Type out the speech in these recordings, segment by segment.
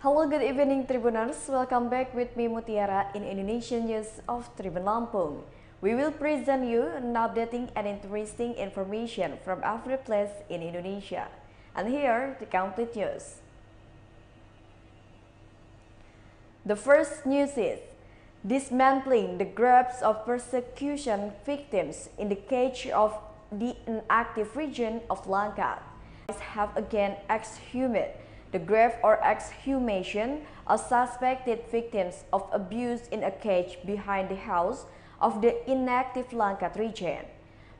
Hello, good evening Tribuners. Welcome back with me Mutiara in Indonesian News of Tribun Lampung. We will present you an updating and interesting information from every place in Indonesia. And here the complete news. The first news is dismantling the graves of persecution victims in the cage of the inactive region of Langkat. Have again exhumed the grave or exhumation of suspected victims of abuse in a cage behind the house of the inactive Langkat Regent.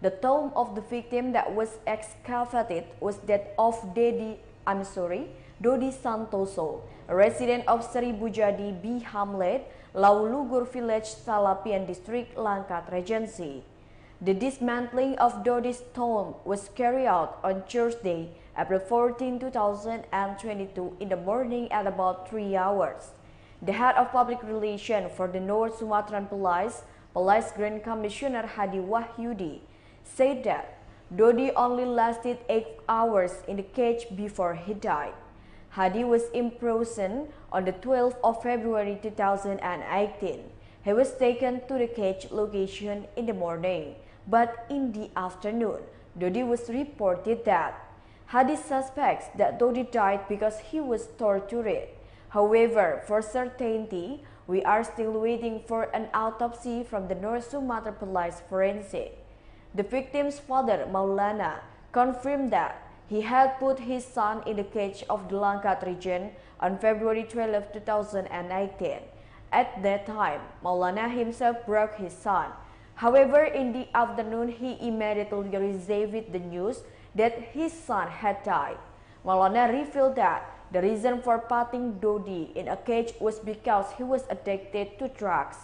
The tomb of the victim that was excavated was that of Dodi Santoso, a resident of Seribu Jadi B Hamlet, Laulugur Village, Salapian District, Langkat Regency. The dismantling of Dodi's tomb was carried out on Thursday, April 14, 2022 in the morning at about 3 hours. The head of public relations for the North Sumatran Police Grand Commissioner Hadi Wahyudi, said that Dodi only lasted 8 hours in the cage before he died. Hadi was imprisoned on the 12th of February 2018. He was taken to the cage location in the morning, but in the afternoon, Dodi was reported that Hadi suspects that Dodi died because he was tortured. However, for certainty, we are still waiting for an autopsy from the North Sumatra Police Forensic. The victim's father, Maulana, confirmed that he had put his son in the cage of the Langkat Regent on February 12, 2018. At that time, Maulana himself broke his son. However, in the afternoon, he immediately received the news that his son had died. Maulana revealed that the reason for putting Dodi in a cage was because he was addicted to drugs.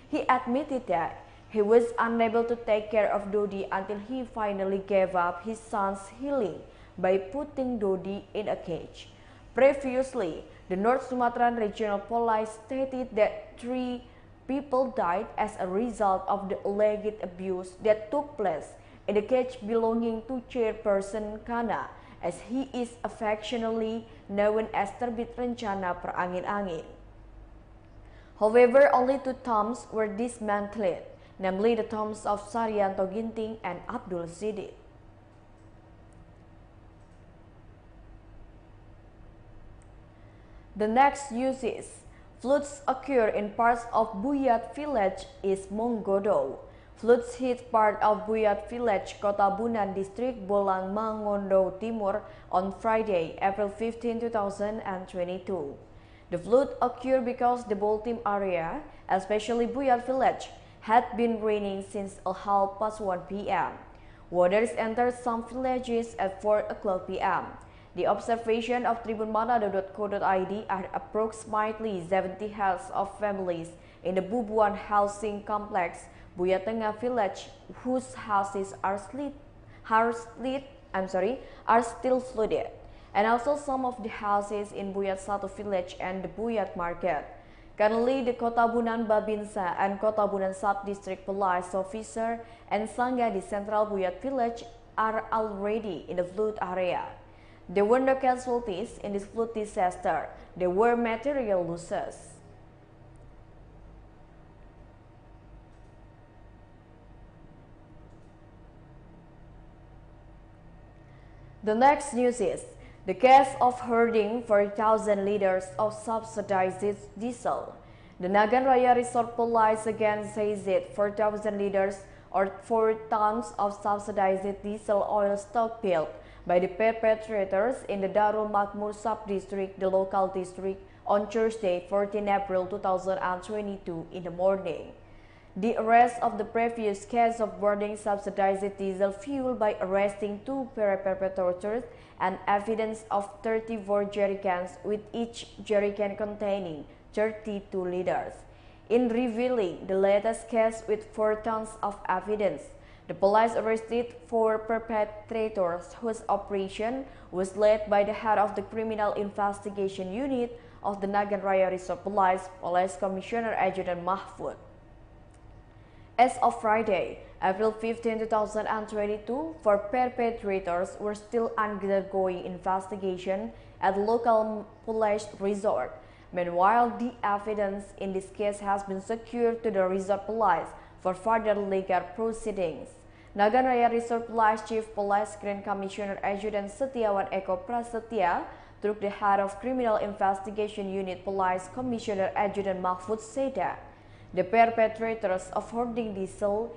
He admitted that he was unable to take care of Dodi until he finally gave up his son's healing by putting Dodi in a cage. Previously, the North Sumatran Regional Police stated that 3 people died as a result of the alleged abuse that took place in the cage belonging to Chairperson Kana, as he is affectionately known as Terbit Rencana Perangin-angin. However, only 2 tombs were dismantled, namely the tombs of Saryanto Ginting and Abdul Siddiq. The next news is floods occur in parts of Buyat Village, East Monggondow. Floods hit part of Buyat Village, Kotabunan District, Bolaang Mongondow Timur on Friday, April 15, 2022. The flood occurred because the Boltim area, especially Buyat Village, had been raining since 1:30 p.m. Waters entered some villages at 4:00 p.m. The observation of tribunmanado.co.id are approximately 70 heads of families in the Bubuan housing complex, Buyat Tengah Village, whose houses are still flooded, and also some of the houses in Buyat Satu Village and the Buyat Market. Currently, the Kotabunan Babinsa and Kotabunan Sub-District Police Officer and Sangga di Central Buyat Village are already in the flood area. There were no casualties in this flood disaster. There were material losses. The next news is the case of hoarding 4,000 liters of subsidized diesel. The Nagan Raya Resort Police again says that 4,000 liters or 4 tons of subsidized diesel oil stockpiled by the perpetrators in the Darul Makmur sub-district, the local district, on Thursday, 14 April 2022 in the morning. The arrest of the previous case of boarding subsidized diesel fuel by arresting 2 perpetrators and evidence of 34 jerrycans, with each jerrycan containing 32 liters. In revealing the latest case with 4 tons of evidence, the police arrested 4 perpetrators whose operation was led by the head of the Criminal Investigation Unit of the Nagan Raya Resort Police Commissioner Adjutant Mahfud. As of Friday, April 15, 2022, 4 perpetrators were still undergoing investigation at the local police resort. Meanwhile, the evidence in this case has been secured to the resort police for further legal proceedings. Nagan Raya Resort Police Chief Police Grand Commissioner Adjutant Setiawan Eko Prasetya through the head of Criminal Investigation Unit Police Commissioner Adjutant Mahfud said that the perpetrators of hoarding diesel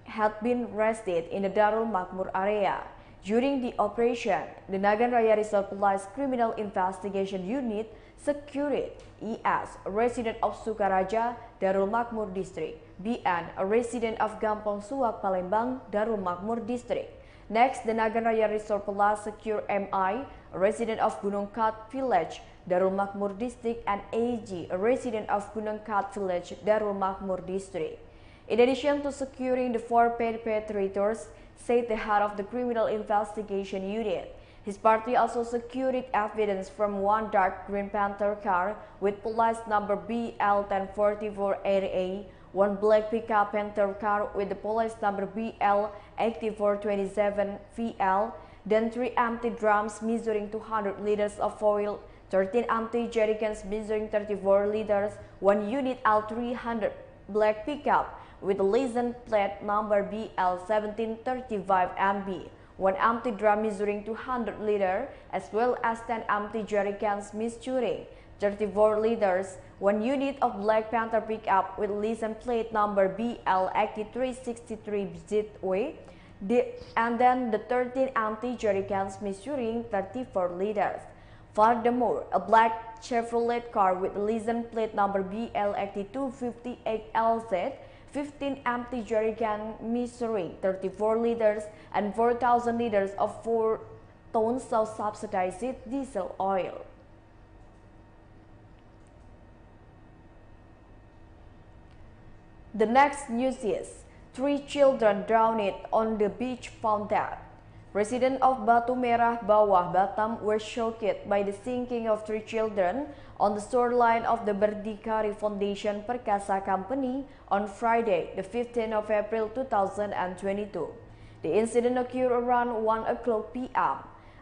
had been arrested in the Darul Makmur area. During the operation, the Nagan Raya Resort Police Criminal Investigation Unit secured ES, a resident of Sukaraja, Darul Makmur District, BN, a resident of Gampong Suak, Palembang, Darul Makmur District. Next, the Nagan Raya Resort Police secured MI, a resident of Langkat Village, Darul Makmur District, and AG, a resident of Langkat Village, Darul Makmur District. In addition to securing the 4 perpetrators, said the head of the Criminal Investigation Unit, his party also secured evidence from one dark green Panther car with police number BL1044AA, one black pickup Panther car with the police number BL8427VL, then 3 empty drums measuring 200 liters of oil, 13 empty jerrycans measuring 34 liters, 1 unit L300 black pickup with the license plate number BL1735MB, 1 empty drum measuring 200 liters, as well as 10 empty jerrycans measuring 34 liters, 1 unit of Black Panther pickup with license plate number BL8363ZW, and then the 13 empty jerrycans measuring 34 liters. Furthermore, a black Chevrolet car with license plate number BL8258LZ, 15 empty jerrycans measuring 34 liters and 4,000 liters of 4 tons of subsidized diesel oil. The next news is 3 children drowned on the beach found dead. Residents of Batu Merah Bawah, Batam were shocked by the sinking of 3 children on the shoreline of the Berdikari Foundation Perkasa Company on Friday, the 15th of April 2022. The incident occurred around 1 o'clock p.m.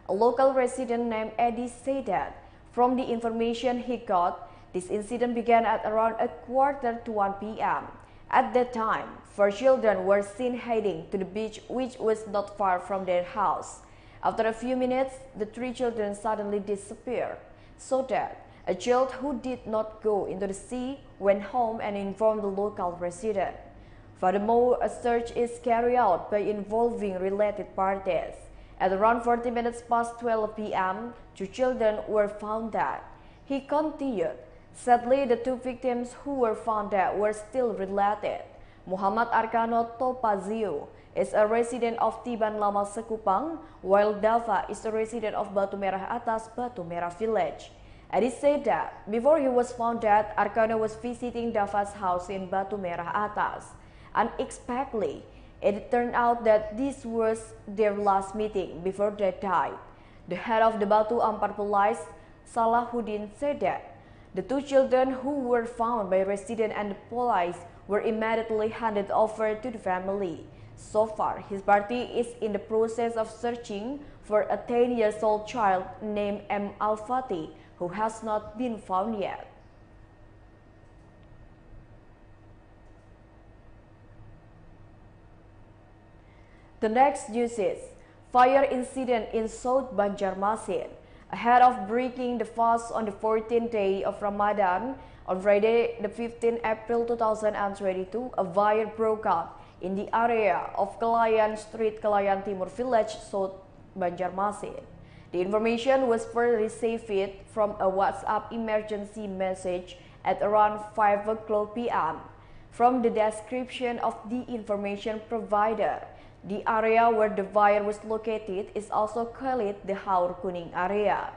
A local resident named Eddie said that from the information he got, this incident began at around 1:45 p.m. At that time, 4 children were seen heading to the beach, which was not far from their house. After a few minutes, the 3 children suddenly disappeared, so that a child who did not go into the sea went home and informed the local resident. Furthermore, a search is carried out by involving related parties. At around 40 minutes past 12 p.m., 2 children were found dead. He continued, sadly, the 2 victims who were found dead were still related. Muhammad Arkano Topazio is a resident of Tiban Lama Sekupang, while Dava is a resident of Batu Merah Atas, Batu Merah Village. Eddie said that before he was found dead, Arkano was visiting Dava's house in Batu Merah Atas. Unexpectedly, it turned out that this was their last meeting before they died. The head of the Batu Ampar Police, Salahuddin, said that the 2 children who were found by residents and the police were immediately handed over to the family. So far, his party is in the process of searching for a 10-year-old child named M. Al-Fati, who has not been found yet. The next news is fire incident in South Banjarmasin. Ahead of breaking the fast on the 14th day of Ramadan, on Friday, the 15th April 2022, a fire broke out in the area of Kelayan Street, Kelayan Timur Village, South Banjarmasin. The information was first received from a WhatsApp emergency message at around 5 o'clock p.m. From the description of the information provided, the area where the fire was located is also called the Haur Kuning area.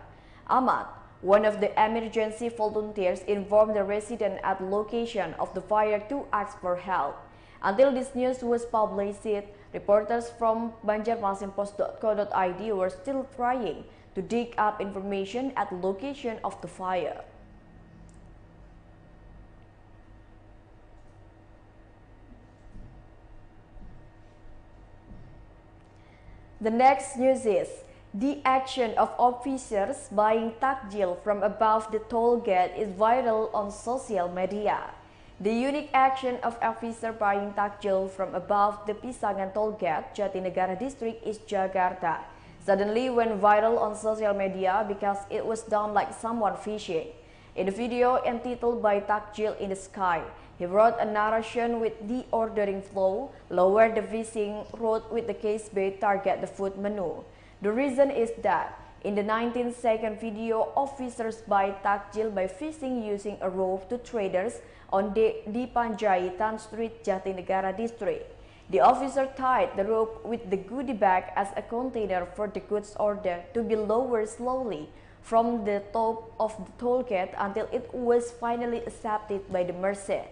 Ahmad, one of the emergency volunteers, informed the resident at the location of the fire to ask for help. Until this news was published, reporters from banjarmasinpost.co.id were still trying to dig up information at the location of the fire. The next news is The action of officers buying takjil from above the toll gate is viral on social media. The unique action of officer buying takjil from above the Pisangan toll gate, Jatinegara District, East Jakarta, suddenly went viral on social media because it was done like someone fishing. In the video entitled "By Takjil in the Sky," he wrote a narration with the ordering flow, lower the fishing rod with the case bait, target the food menu. The reason is that in the 19-second video, officers buy takjil by fishing using a rope to traders on the Panjaitan Street, Jatinegara District. The officer tied the rope with the goodie bag as a container for the goods order to be lowered slowly from the top of the toll gate until it was finally accepted by the merchant.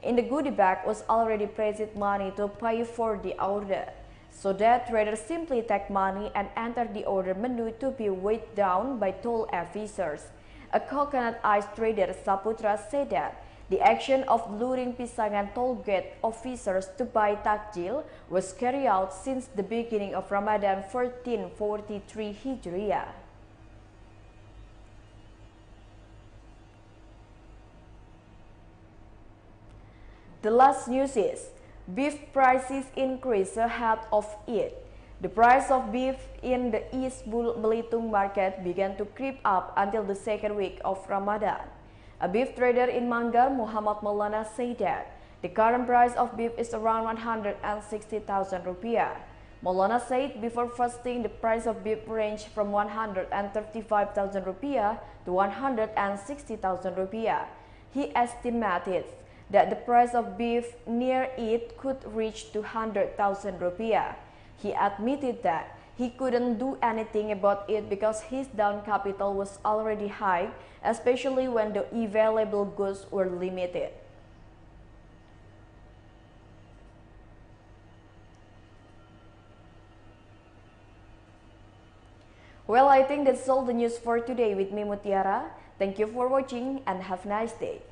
In the goodie bag was already present money to pay for the order, so that traders simply take money and enter the order menu to be weighed down by toll officers. A coconut ice trader, Saputra, said that the action of luring Pisangan toll gate officers to buy takjil was carried out since the beginning of Ramadan 1443 Hijriah. The last news is beef prices increase ahead of Eid. The price of beef in the East Belitung market began to creep up until the second week of Ramadan. A beef trader in Manggar, Muhammad Maulana, said that the current price of beef is around 160,000 rupiah. Maulana said before fasting the price of beef ranged from 135,000 rupiah to 160,000 rupiah. He estimated that the price of beef near it could reach 200,000 rupiah. He admitted that he couldn't do anything about it because his down capital was already high, especially when the available goods were limited. Well, I think that's all the news for today with me, Mutiara. Thank you for watching and have a nice day.